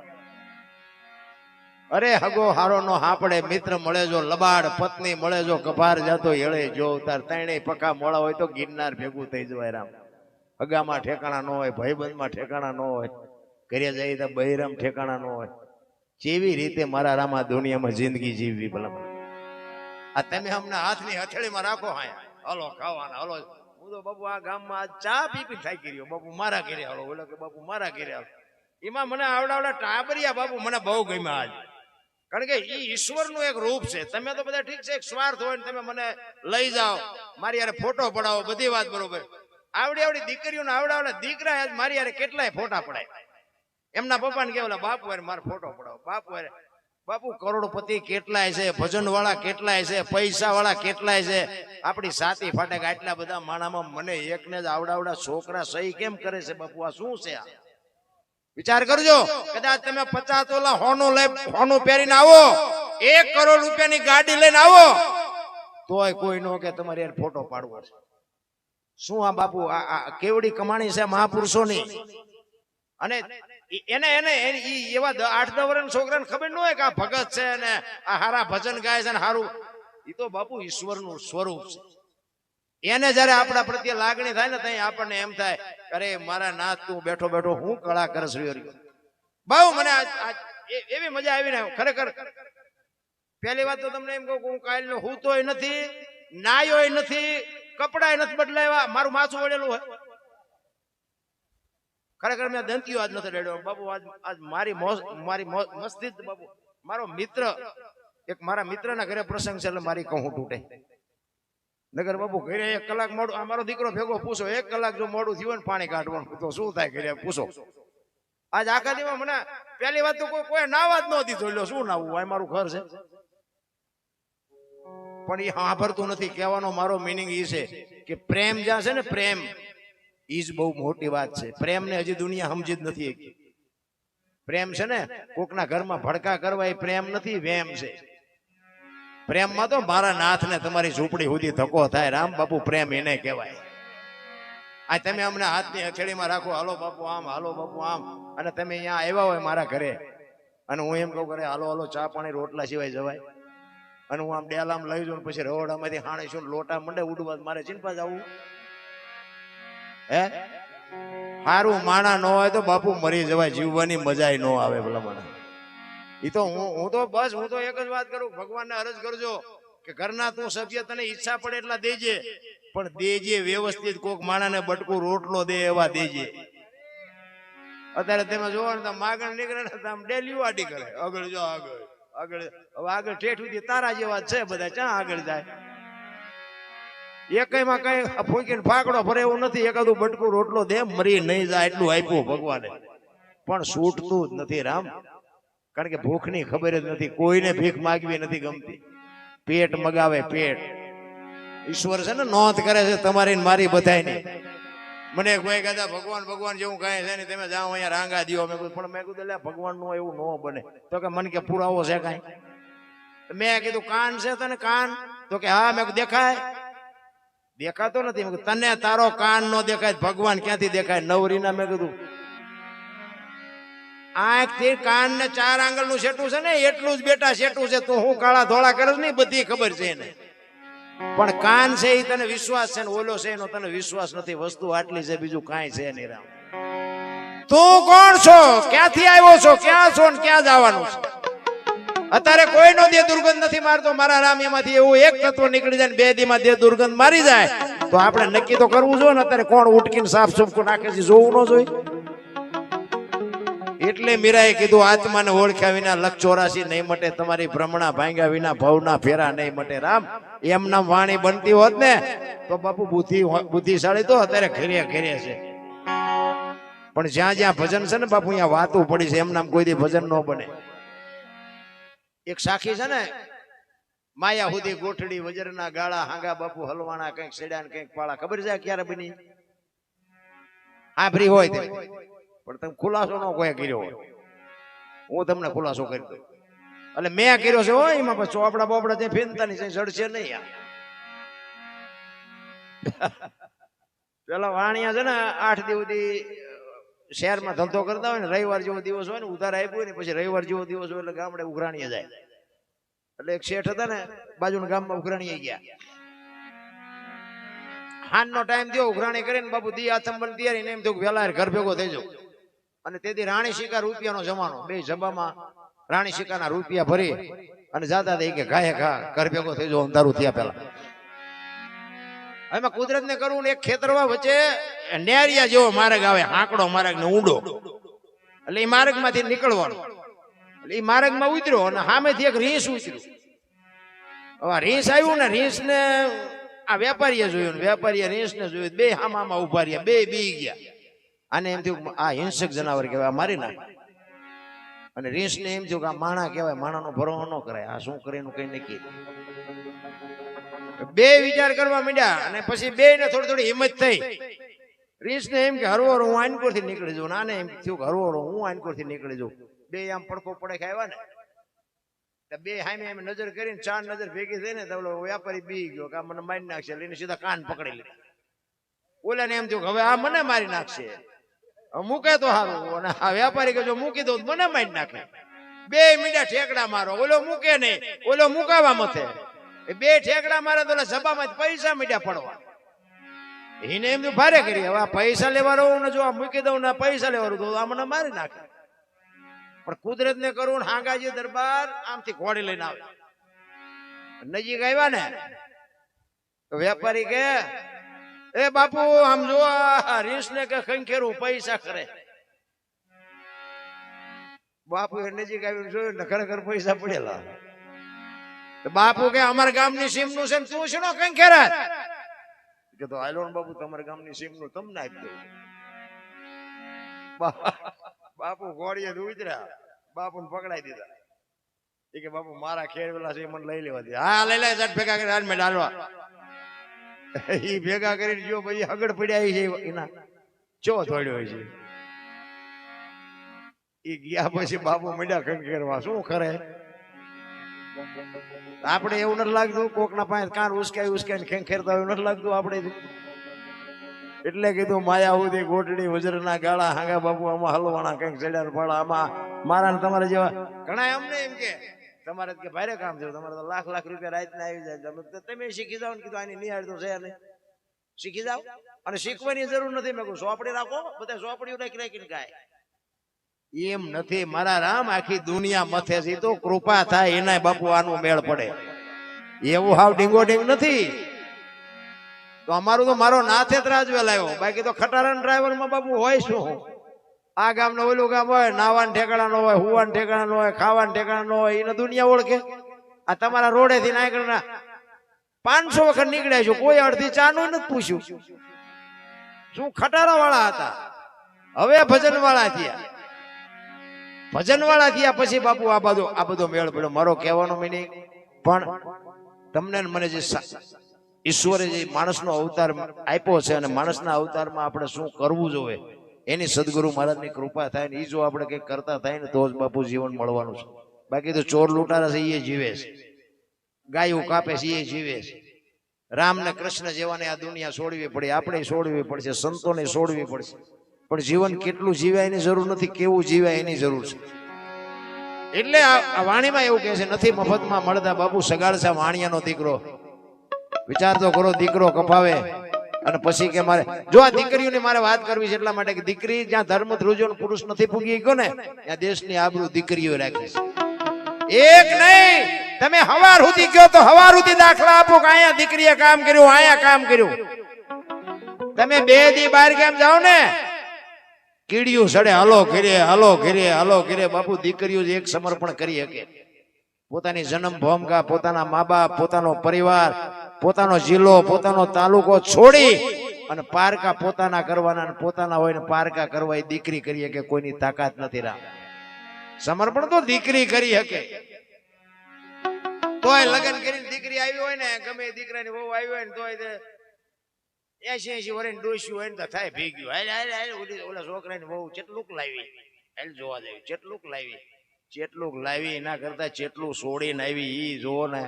અરે હગો હારો નો હાપડે મિત્ર મળે જો લબાડ પત્ની મળે જો કભાર જાતો હેળે જો તાર ત્રણેય પકા મોળા હોય તો ગિરનાર ભેગું થઈ જવાય રામ હગામાં ઠેકાણા ન હોય ભાઈબંધમાં ઠેકાણા ન હોય ઘરે જાય તો બહિરામ ઠેકાણા ન હોય જેવી રીતે મારા રામ આ દુનિયામાં જિંદગી જીવવી ભલા આ તમે હમણાં હાથની હથેળીમાં રાખો હા હલો ખાવાના હલો હું તો બાપુ આ ગામમાં ચા પી થાકી રહ્યો બાપુ મારા ઘરે હાલો બોલો કે બાપુ મારા ઘરે હાલો એમાં મને આવડા ટાબરિયા બાપુ મને બહુ ગમ્યા આજ કારણ કે એ ઈશ્વરનું એક રૂપ છે તમે તો બધા ઠીક છે એક સ્વાર્થ હોય ને તમે મને લઈ જાઓ મારી યારે ફોટો પડાવો બધી વાત બરોબર આવડી દીકરીઓને આવડા દીકરા મારી યારે કેટલાય ફોટા પડાય એમના પપ્પાને કેવાય બાપુ યારે મારે ફોટો પડાવો બાપુ કરોડપતિ કેટલાય છે ભજન વાળા કેટલાય છે પૈસા વાળા કેટલાય છે આપણી સાતી ફાટક આટલા બધા માણામાં મને એકને જ આવડા છોકરા સહી કેમ કરે છે બાપુ આ શું છે આ વિચાર કરજો કદાચ તમે 50 તોલા હોનું પહેરીને આવો 1 કરોડ રૂપિયાની ગાડી લઈને આવો તોય કોઈ નો કે તમારે યાર ફોટો પાડવો છે શું આ બાપુ આ કેવડી કમાણી છે મહાપુરુષોની અને એને એવા 8-10 વર્ષના છોકરાને ખબર ન હોય કે આ ભગત છે ને આ હારા ભજન ગાય છે ને હારું એ તો બાપુ ઈશ્વરનું સ્વરૂપ છે એને જયારે આપણા પ્રત્યે લાગણી થાય ને ત્યાં આપણને એમ થાય અરે મારા નાથ તું બેઠો બેઠો હું કળા કરશ બહુ મને એવી મજા આવી ને ખરેખર પહેલી વાત તો તમને એમ કહું હું કાલ નો હું તોય નથી નાયોય નથી કપડાય નથી બદલાવ્યા મારું માથું વળેલું હોય ખરેખર મેં દંતીઓ આજ નથી રેડ્યો બાપુ આજ મારી મસ્તી બાપુ મારો મિત્ર એક મારા મિત્રના ઘરે પ્રસંગ છે એટલે મારી કહું તૂટે નગર બાપુ ઘરે 1 કલાક મોડું આ મારો દીકરો ભેગો પૂછો 1 કલાક જો મોડું થયું ને પાણી કાઢવાનું તો શું થાય ઘરે પૂછો આજ આખા દીમાં મને પહેલી વાત તો કોઈ નાવા જ ન દીધો લ્યો શું નાવું આ મારું ઘર છે પણ એ સાંભળતું નથી કહેવાનો મારો મિનિંગ એ છે કે પ્રેમ જ્યાં છે ને પ્રેમ ઈ જ બહુ મોટી વાત છે પ્રેમ ને હજી દુનિયા સમજી જ નથી પ્રેમ છે ને કોકના ઘરમાં ભડકા કરવા એ પ્રેમ નથી વેમ છે પ્રેમમાં તો મારા નાથ ને તમારી ઝૂંપડી સુધી ધક્કો થાય રામ બાપુ પ્રેમ એને કહેવાય આ તમે અમને હાથની હથેળીમાં રાખો હાલો બાપુ આમ હાલો બાપુ આમ અને તમે અહીંયા આવ્યા હોય મારા ઘરે અને હું એમ કહું કરે હાલો ચા પાણી રોટલા સિવાય જવાય અને હું આમ ડેલામ લઈ જાઉં પછી રવડામાંથી હાણીશું લોટા મંડે ઉડવા મારે ચિંતા જવું હે સારું માણા ન હોય તો બાપુ મરી જવાય જીવવાની મજા ન આવે ભલા મને ઈ તો હું તો બસ હું તો એક જ વાત કરું ભગવાનને અરજ કરજો કે ઘરના તું સભ્ય તને ઈચ્છા પડે એટલા દેજે પણ દેજે વ્યવસ્થિત કોક માણાને બટકું રોટલો દે એવા દેજે અત્યારે તમે જોવો ને માગણ નીકળે ને આમ ડેલી વાડી કરે આગળ જો આગળ હવે આગળ ઠેઠ સુધી તારા જેવા છે બધા ક્યાં આગળ જાય એકમાં કઈ ફૂંકીને ફાકડો ફરે એવું નથી એકાદું બટકું રોટલો દે મરી નહીં જાય એટલું આપ્યું ભગવાને પણ છૂટતું જ નથી રામ કારણ કે ભૂખની ખબર જ નથી કોઈને ભીખ માગવી નથી ગમતી પેટ મગાવે પેટ ઈશ્વર છે ને નોંધ કરે છે તમારી મારી બધાની મને કોઈ કહેતા ભગવાન જેવું કહે છે ને તમે જાઓ અહીંયા રાંગા દિયો પણ મેં કીધું ભગવાન નું એવું ન બને તો કે મન કે પુરાવો છે કઈ મેં કીધું કાન છે તને કાન તો કે હા મેં દેખાતો નથી તને તારો કાન નો દેખાય ભગવાન ક્યાંથી દેખાય નવરીના મેં કીધું આંખ થી કાન ને 4 આંગળ નું સેટું છે ને એટલું જ બેટા સેટું છે તો હું કાળા ધોળા કરે ને બધી ખબર છે એને પણ કાન છે એ તને વિશ્વાસ છે ને ઓલો છે એનો તને વિશ્વાસ નથી વસ્તુ આટલી છે બીજું કાંઈ છે નહીં રામ તું કોણ છો ક્યાંથી આવ્યો છો ક્યાં છો ને ક્યાં જવાનું છે અત્યારે કોઈનો દેહ દુર્ગંધ નથી મારતો મારા રામ એમાંથી એવું એક તત્વ નીકળી જાય ને 2 દીમાં દેહ દુર્ગંધ મારી જાય તો આપણે નક્કી તો કરવું જોઈએ ને અત્યારે કોણ ઉટકીને સાફ સુફકું નાખે છે જોવું ન જોઈએ. એટલે મીરાએ કીધું આત્માને ઓળખ્યા વિના લક્ષ 84 નહીં મટે, તમારી ભ્રમણા ભાંગ્યા વિના ભવના ફેરા નહીં મટે. રામ એમ નામ વાણી બનતી હોત ને તો બાપુ બુદ્ધિશાળી તો અત્યારે ઘેરે ઘેરે છે. પણ જ્યાં જ્યાં ભજન છે ને બાપુ અહીંયા વાતું પડી છે, એમ નામ કોઈ દી ભજન ન બને. એક સાખી છે ને માયા સુધી ગોઠડી વજરના ગાળા હાંગા બાપુ હલવાણા કંઈક સેડ્યા કંઈક પાળા. ખબર છે ક્યારે બની? આભરી હોય તે પણ તમે ખુલાસો ન કોઈ કર્યો હોય, હું તમને ખુલાસો કરી દઉં. એટલે મેં કર્યો છે હોય એમાં પછી ચોપડા બોપડા ત્યાં ફેનતા નહીં ચડશે નહીં. પેલા વાણિયા છે ને 8 દિવસ સુધી શહેરમાં ધંધો કરતા હોય ને, રવિવાર જેવો દિવસ હોય ને ઉધાર આપ્યું હોય ને પછી રવિવાર જેવો દિવસ હોય એટલે ગામડે ઉઘરાણીએ જાય. એટલે એક શેઠ હતા ને બાજુના ગામમાં ઉઘરાણીએ ગયા. હાનનો ટાઈમ થયો, ઉઘરાણી કરીને બાપુ દી આથંબન તૈયારી ને એમ થયું વેલા ઘર ભેગો થઈ જાવ. અને તેથી રાણી શિકાર રૂપિયાનો જમાનો, બે જબામાં રાણી શિકારના રૂપિયા ભરી અને જાતા હતા કે ગાયે ઘા ઘર ભેગો થઈ જાવ અંધારું થયા પેલા. એમાં કુદરત ને કરવું એક ખેતરમાં વચ્ચે નેરિયા જેવો માર્ગ આવે, આંકડો માર્ગ ને ઊંડો. એટલે એ માર્ગ માંથી નીકળવાનું. એટલે એ માર્ગ માં ઉતર્યો અને સામેથી એક રીંછ ઉતર્યું. હવે રીંછ આવ્યું ને રીંછ ને આ વેપારીએ જોયું, વેપારીએ રીંછ ને જોયું, બે હામામાં ઉભા રહ્યા, બે બી ગયા. આને એમ થયું આ હિંસક જનાવર કહેવાય, મારી નાખ. અને રીંછ ને એમ થયું કે આ માણા કહેવાય, માણાનો ભરોસો ન કરાય, આ શું કરે એનું કઈ નક્કી. બે વિચાર કરવા માંડ્યા અને પછી બે ને થોડી થોડી હિંમત થઈ. રીંછ ને એમ કે હરવર હું આનકોર થી નીકળી જાઉં, નાને એમ થયું કે હરવર હું આનકોર થી નીકળી જાઉં. બે આમ પડખો પડે આવ્યા ને બે હામે એમ નજર કરીને 4 નજર ભેગી થઈને તો વેપારી બી ગયો કે આ મને મારી નાખશે. એને સીધા કાન પકડી લીધા. ઓલા ને એમ થયું હવે આ મને મારી નાખશે, મૂકે તો સારું. અને આ વેપારી કે જો મૂકી દઉં મને મારી નાખે. બે મીડા ઠેકડા મારો, ઓલો મૂકે નહીં, ઓલો મુકાવા મથે. બે ઠેકડા મારે તો સભામાં પૈસા મીડા પડવા. એને એમ ભારે કરી હવે પૈસા લેવા રહું ને જો આ મૂકી દઉં ને પૈસા લેવા રહું તો આ મને મારી નાખે. પણ કુદરત ને કરું હાંગાજી દરબાર આમથી ઘોડી લઈને આવે. નજીક આવ્યા ને તો વેપારી કે એ બાપુ આમ જો રીંછ ને કે ખંખેરું પૈસા કરે. બાપુ નજીક આવીને જોયું ને ખરેખર પૈસા પડેલા. બાપુ કે અમારા ગામની સીમ નું છે તું શું ખંખેરા કે તો આયલો બાપુ તમારા ગામની સીમ નું તમને આપી દઉં. બાપુ ઘોડીએ ઉતર્યા, બાપુ ને પકડાઈ દીધા. એ કે બાપુ મારા ખેડવેલા છે મને લઈ લેવા દે. હા લઈ લે ભેગા કરી હાલ મેં ડાલવા. એ ભેગા કરીને જો પછી આગળ પડ્યા છે એના ચો થોડ્યો છે. એ ગયા પછી બાપુ મીડા ખંખેરવા. શું કરે આપણે એવું નથી લાગતું કોકના પાસે કાન ઉસકાઈ ખેંખેરતા એવું નથી લાગતું આપણે. એટલે કીધું માયા સુધી ગોટડી વજરના ગાળા હાંગા બાપુ આમાં હલવાના કંઈક ચડ્યા ફાળા આમાં મારા ને તમારા જેવા ઘણા અમને એમ કે તમારે કે ભારે કામ થયું, તમારે તો લાખ લાખ રૂપિયા રાતના આવી જાય, તમે શીખી જાઓ ને કીધું આની નિહાળ તો છે નહીં, શીખી જાઓ. અને શીખવાની જરૂર નથી. મેં કહું સોપડી રાખો, બધા સોપડીઓ રાખી રાખીને ગાય. એમ નથી મારા રામ, આખી દુનિયા મથે છે તો કૃપા થાય એના બાપુ આનું મેળ પડે. એવું હાવ ડીંગો ડીંગ નથી. તો અમારું તો મારો નાથે જ રાજવે લાવ્યો, બાકી તો ખટારા ડ્રાઈવર માં બાપુ હોય શું. આ ગામ ને ઓલું ગામ હોય, નાવાન ઠેકાણા નો હોય, હુવાન ઠેકાણા નો હોય, ખાવાન ઠેકાણા નો હોય, એને દુનિયા ઓળખે. આ તમારા રોડે થી આગળ 500 વખત નીકળ્યા છો, કોઈ અડધી ચા નું નથી પૂછ્યું. શું ખટારા વાળા હતા, હવે ભજન વાળા થયા. ભજન વાળા થયા પછી બાપુ આ બધો મેળ પડ્યો. મારો કહેવાનો મિનિંગ પણ તમને મને જે ઈશ્વરે જે માણસનો અવતાર આપ્યો છે અને માણસના અવતારમાં આપણે શું કરવું જોઈએ એની સદગુરુ મહારાજની કૃપા થાય ને એ જો આપણે કંઈક કરતા થાય ને તો જ બાપુ જીવન મળવાનું છે. બાકી તો ચોર લૂંટારા છે એ જીવે છે, ગાયું કાપે છે એ જીવે છે. રામ ને કૃષ્ણ જેવાને આ દુનિયા છોડવી પડે, આપણે છોડવી પડશે, સંતોને છોડવી પડશે. પણ જીવન કેટલું જીવાય એની જરૂર નથી, કેવું જીવાય એની જરૂર છે. એટલે આ વાણીમાં એવું કહે છે નથી મફતમાં મળતા બાપુ સગાડસા વાણિયાનો દીકરો. વિચાર તો કરો, દીકરો કપાવે અને પછી કે મારે જો આ દીકરીઓની મારે વાત કરવી છે એટલા માટે કે દીકરી જ્યાં ધર્મ ધ્રુજો પુરુષ નથી પૂગી ગયો ને ત્યાં દેશની આબરૂ દીકરીઓ રાખી છે. એક નહીં તમે હવાર સુધી ગયો તો હવાર સુધી દાખલા આપો કે અહીંયા દીકરીએ કામ કર્યું, અહીંયા કામ કર્યું. તમે 2 દી બહાર કેમ જાઓ ને કીડિયું સડે હાલો ઘરે હાલો ઘરે હાલો ઘરે બાપુ દીકરીઓ એક સમર્પણ કરી શકે પોતાની જન્મ ભૂમિકા પોતાના મા બાપ પોતાનો પરિવાર પોતાનો જિલ્લો પોતાનો તાલુકો છોડી અને પારકા પોતાના કરવાના અને પોતાના હોય ને પારકા કરવા એ દીકરી કરી શકે કોઈની તાકાત નથી રામ સમર્પણ તો દીકરી કરી શકે તોય લગ્ન કરીને દીકરી આવી હોય ને ગમે દીકરાની વહુ આવી હોય ને તોય 80 વર્ષની ડોશી હોય ને તો થાય ભેગ્યું ઓલા છોકરાની વહુ કેટલુંક લાવી હાલ જોવા દેવી કેટલુંક લાવી એના કરતા જેટલું છોડીને આવી ઈ જો ને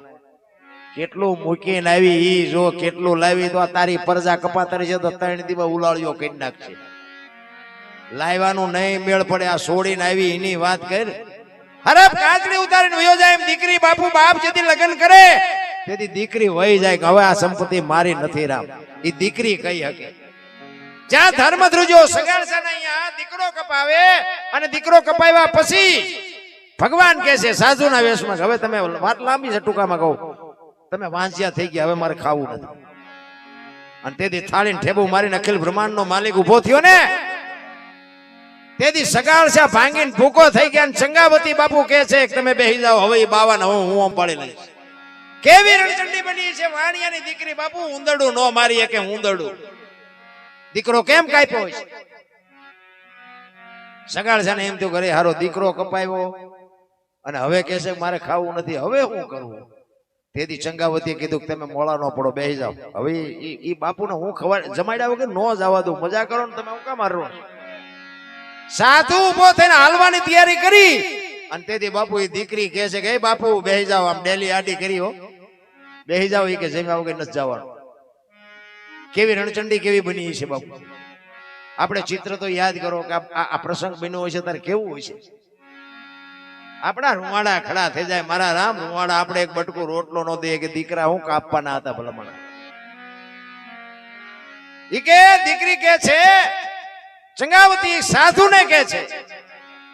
કેટલું મૂકીને આવી ઈ જો કેટલું લાવી તો તારી પરજા કપાતરી છે તો 3 દિવસ ઉલાળ્યો કરી નાખશે લાવવાનું નહીં મેળ પડે આ છોડીને આવી એની વાત કર હરપ કાચડી ઉતારીને વયો જાય એમ દીકરી બાપુ બાપ જેથી લગ્ન કરે તેથી દીકરી વહી જાય કે હવે આ સંપત્તિ મારી નથી રામ એ દીકરી કહી શકે જ્યાં ધર્મ ધ્રુજો સગાડશે ને અહીંયા દીકરો કપાવે અને દીકરો કપાવ્યા પછી ભગવાન કહે છે સાધુના વેશમાં હવે તમે વાત લાંબી છે ટૂંકામાં કહું તમે વાંચ્યા થઈ ગયા હવે મારે ખાવું નથી અને તેથી થાળીને ઠેબુ મારીને અખિલ બ્રહ્માંડનો માલિક ઉભો થયો ને તેથી સગાડશા ભાંગીને ભૂકો થઈ ગયા અને ચંગાવતી બાપુ કહે છે કે તમે બેહી જાઓ હવે એ બાવાને હું અંપાડી લઈશ કેવી રણચંડી બની છે વાણિયાની દીકરી બાપુ ઉંદરડું નો મારી કે ઉંદરડું દીકરો કેમ કાપ્યો છે સગાડશા ને એમ તો ઘરે હારો દીકરો કપાયો અને હવે કહે છે મારે ખાવું નથી હવે શું કરવું તેથી ચંગાવતીએ કીધું કે તમે મોળા નો પડો બેહી જાઓ હવે ઈ બાપુને હું ખબર જમાડ્યા વગર નો જવા દઉં મજા કરો ને તમે હું કામ મારો સાધુ ઉભો થઈને હાલવાની તૈયારી કરી અને તેથી બાપુ એ દીકરી કહે છે કે બાપુ બેહી જાઓ આમ ડેલી આડી કરી હો બેહી જાઓ એ કે જમ્યા વગર નથી જવાનું કેવી રણચંડી કેવી બની છે બાપુ આપણે ચિત્ર તો યાદ કરો કે આ પ્રસંગ બન્યો હોય છે ત્યારે કેવું હોય છે આપણા રૂવાડા ખડા થઈ જાય મારા રામ રૂવાડા આપણે એક બટકું રોટલો નો દે કે દીકરા હું કાપવાના હતા ભલામણ ઈ કે દીકરી કે છે ચંગાવતી સાધુને કહે છે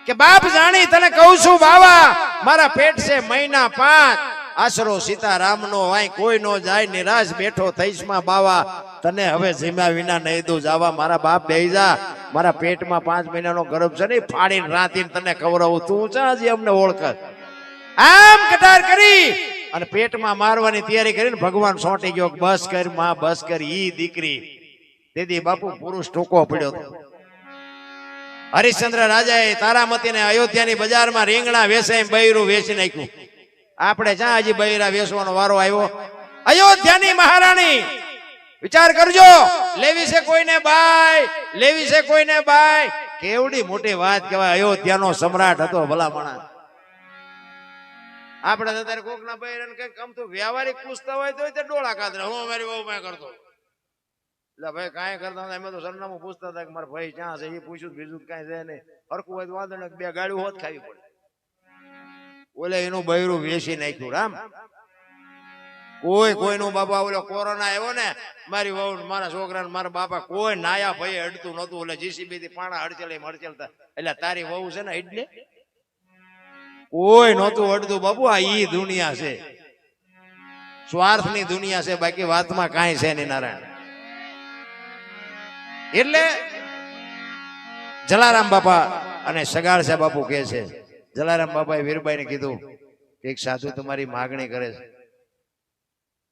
કે બાપ જાણી તને કહું છું બાવા મારા પેટ છે મહિના 5 આશરો સીતારામ નો વાય કોઈ નો જાય નિરાશ બેઠો થઈશ માં બાવા તને હવે જીમ્યા વિના નહીં દઉં જાવા મારા બાપ બેહી જા મારા પેટમાં 5 મહિનાનો ગર્ભ છે ને ફાડીને રાતીને તને ખવડાવું તું ચાજી અમને ઓળખ આમ કટાર કરી અને પેટમાં મારવાની તૈયારી કરીને ભગવાન સોંટી ગયો બસ કર માં બસ કર ઈ દીકરી તેથી બાપુ પુરુષ ટૂંકો પડ્યો હતો હરિશ્ચંદ્ર રાજાએ તારામતી ને અયોધ્યાની બજારમાં રીંગણા વેસે બૈરું વેચી નાખ્યું આપણે જ્યાં હજી બૈરા વેચવાનો વારો આવ્યો અયોધ્યાની મહારાણી વિચાર કરજો લેવી છે કોઈને બાય લેવી છે કોઈને બાય કેવડી મોટી વાત કહેવાય અયોધ્યાનો સમ્રાટ હતો ભલામણા આપણે અત્યારે કોક ના બૈરાને કઈ કમ તો વ્યવહારિક પૂછતા હોય તો ડોળા કાતરે હું મારી બહુ મેં કરતો એટલે ભાઈ કાંઈ કરતા અમે તો સરનામું પૂછતા હતા કે મારા ભાઈ ક્યાં છે એ પૂછ્યું બીજું કઈ છે નહીં હરકું હોય તો વાંધો ને 2 ગાડીઓ હોત ખાવી પડે ઓલે એનું બૈરું વેચી નાખ્યું રામ કોઈનું બાપા ઓલો કોરોના આવ્યો ને મારી વહુ મારા છોકરા મારા બાપા કોઈ નાયા ભાઈ અડતું નતું એટલે જીસીબી થી પાણા હડચેલતા એટલે તારી વહુ છે ને એટલે કોઈ નતું અડતું બાપુ આ ઈ દુનિયા છે સ્વાર્થની દુનિયા છે બાકી વાતમાં કાંઈ છે નહીં નારાયણ એટલે જલારામ બાપા અને સગાડશા બાપુ કહે છે જલારામ બાપાએ વીરબાઈ ને કીધું એક સાધુ તમારી માગણી કરે છે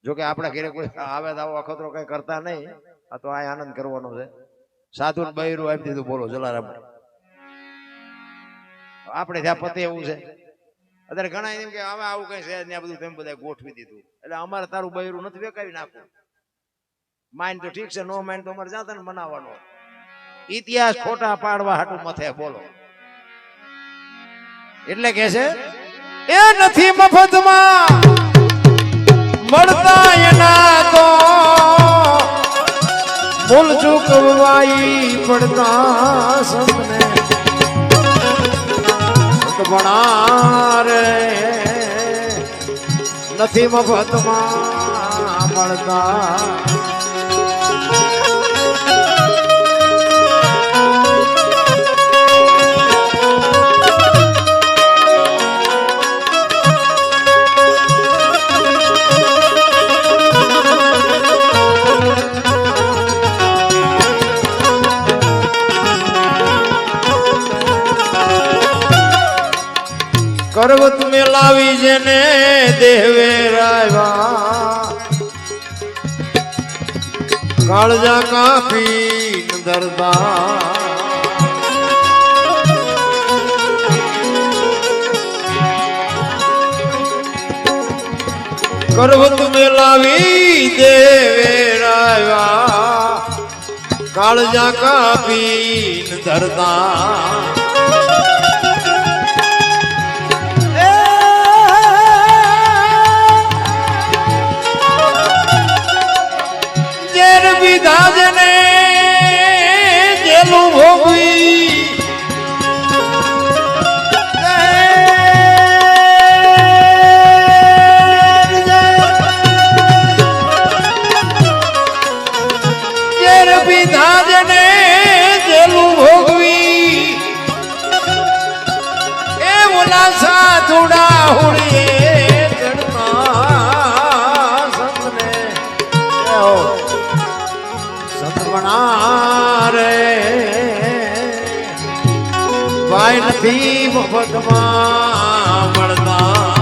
જોકે આપણા ઘરે કોઈ આવે તો આવો અખતરો કઈ કરતા નહીં આ તો આ આનંદ કરવાનો છે સાધુ ને બૈરું આપી દીધું બોલો જલારામ આપણે ત્યાં પતે એવું છે અત્યારે ઘણા એમ કે હવે આવું કઈ છે ત્યાં બધું તેમ બધા ગોઠવી દીધું એટલે અમારે તારું બૈરું નથી વેકાવી નાખવું માઇન્ડ તો ઠીક છે નો માઇન્ડ તો અમારે જાતા ને મનાવવાનો ઇતિહાસ ખોટા પાડવા હાટું મથે બોલો એટલે કે છે એ નથી મફતમાં મળતા એના તો ભૂલ ચૂકવાઈ પડતા સમને ભણા રે નથી મફતમાં મળતા પર્વત મેલાવી જેને દેવે રાયવા કાળજા કાપી દરદા પર્વત મેલાવી દેવે રાયવા કાળજા કાપી દરદા વિધાજને જેલું ભોગવી જેર વિધાજને જેલું ભોગવી એ ઓલા સાધુડા હોળીએ ચડતા સંતને રે ભાઈ નથી મફતમાં મળતા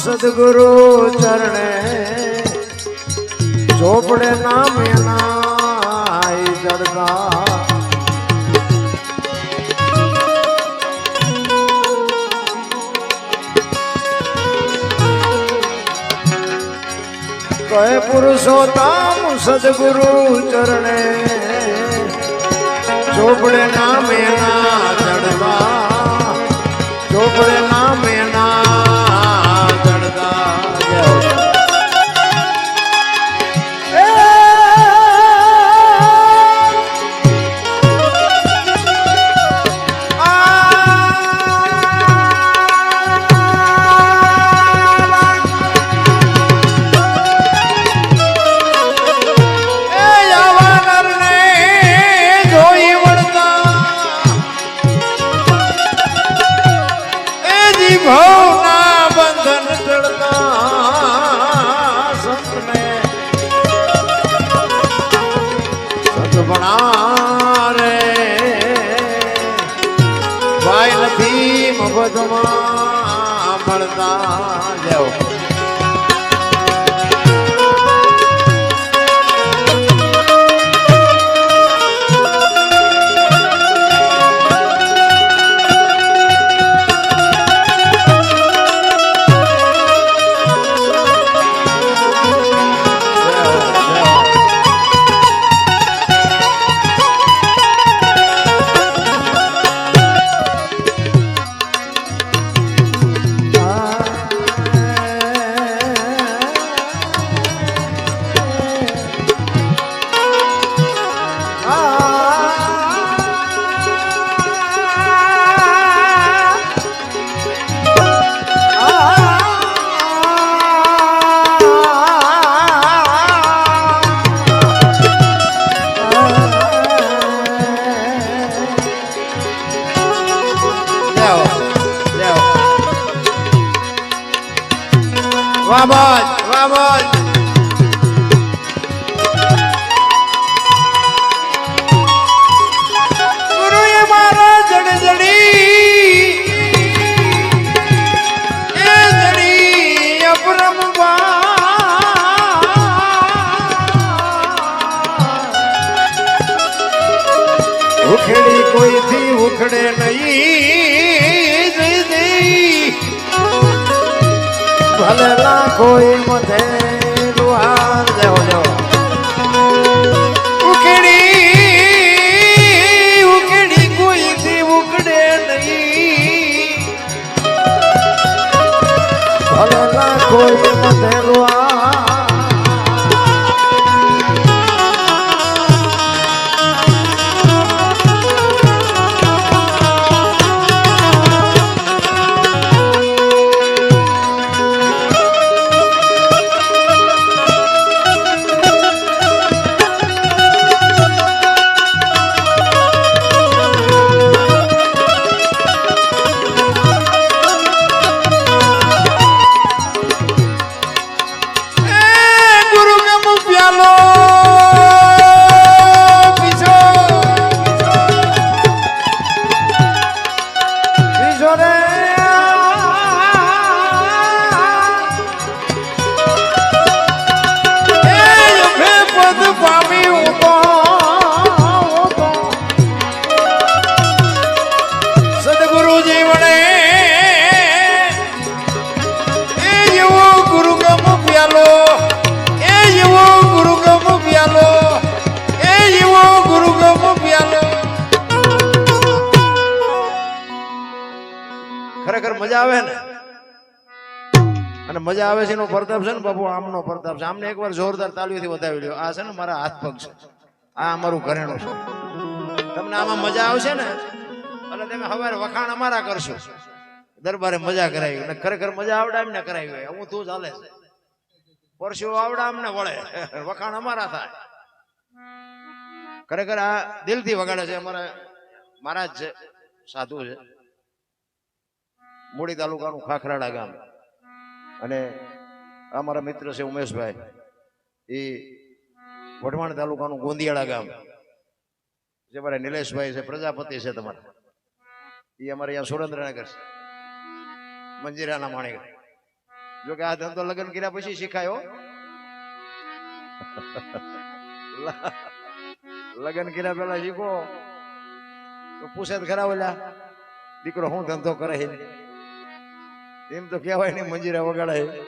સદગુરુ ચરણે ચોપડે નામ એના ચડતા કહે પુરુષોત્તમ સદગુરુ ચરણે ચોપડે નામ એના ચડતા ચોપડે નામ એના ભવના બંધન ચડતા સંતને સતપણા રે ભાઈ નથી મફતમાં મળતા જાઓ વાહ ગુરુએ મારા જડજડી ઉખેડી કોઈથી ઉખડે નહીં જઈ દઈ ભલે લાખો મથે લુહાર જાઓ જાઓ ઉખેડી કોઈથી ઉખડે નહીં ભલે લાખો મથે લુહાર ખરેખર મજા આવે ને અને મજા આવે છે એનો પ્રતાપ છે ને બાપુ આમનો પ્રતાપ છે આમને એકવાર જોરદાર તાળીઓથી વધાવી લ્યો આ છે ને મારા હાથ પગ છે આ અમારું ઘરેણું છે તમને આમાં મજા આવશે ને એટલે તમે સવારે વખાણ અમારા કરશો દરબારે મજા કરાવી અને ખરેખર મજા આવડે એમને કરાવી હોય હું તું ચાલે છે પરસ્યો આવડે અમને વળે વખાણ અમારા થાય ખરેખર આ દિલથી વગાડે છે અમારા મહારાજ છે સાધુ છે મૂડી તાલુકાનું ખાખરાડા ગામ અને અમારા મિત્ર છે ઉમેશભાઈ એ વઢવાણ તાલુકાનું ગોંદિયાળા ગામ જે મારા નિલેશભાઈ છે પ્રજાપતિ છે તમારા એ અમારે અહીંયા સુરેન્દ્રનગર છે મંજીરાના માણેક જોકે આ ધંધો લગ્ન કર્યા પછી શીખાયો લગ્ન કર્યા પેલા શીખો તો પૂછે ખરા ઓલા દીકરો હું ધંધો કરે એમ તો કહેવાય નહીં મંજીરા વગાડાય એટલે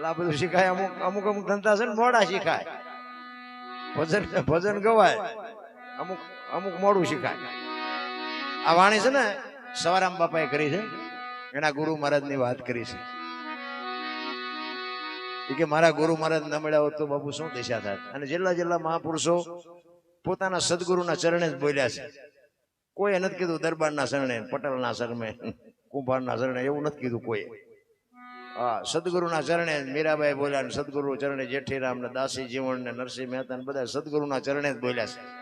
આ બધું શીખાય અમુક અમુક ધંધા છે ને મોડા શીખાય ભજન ગવાય અમુક મોડું શીખાય આ વાણી છે ને સવારામ બાપાએ કરી છે એના ગુરુ મહારાજ ની વાત કરી છે કે મારા ગુરુ મહારાજ ન મળ્યા હોત તો બાપુ શું દિશા થાય અને જેટલા મહાપુરુષો પોતાના સદગુરુના ચરણે જ બોલ્યા છે કોઈ નથી કીધું દરબારના શરણે પટેલના શરણે કુંભારના શરણે એવું નથી કીધું કોઈ હા સદગુરુના ચરણે મીરાબાઈ બોલ્યા ને સદગુરુ ચરણે જેઠીરામ ને દાસી જીવણ ને નરસિંહ મહેતા ને બધા સદગુરુના ચરણે જ બોલ્યા છે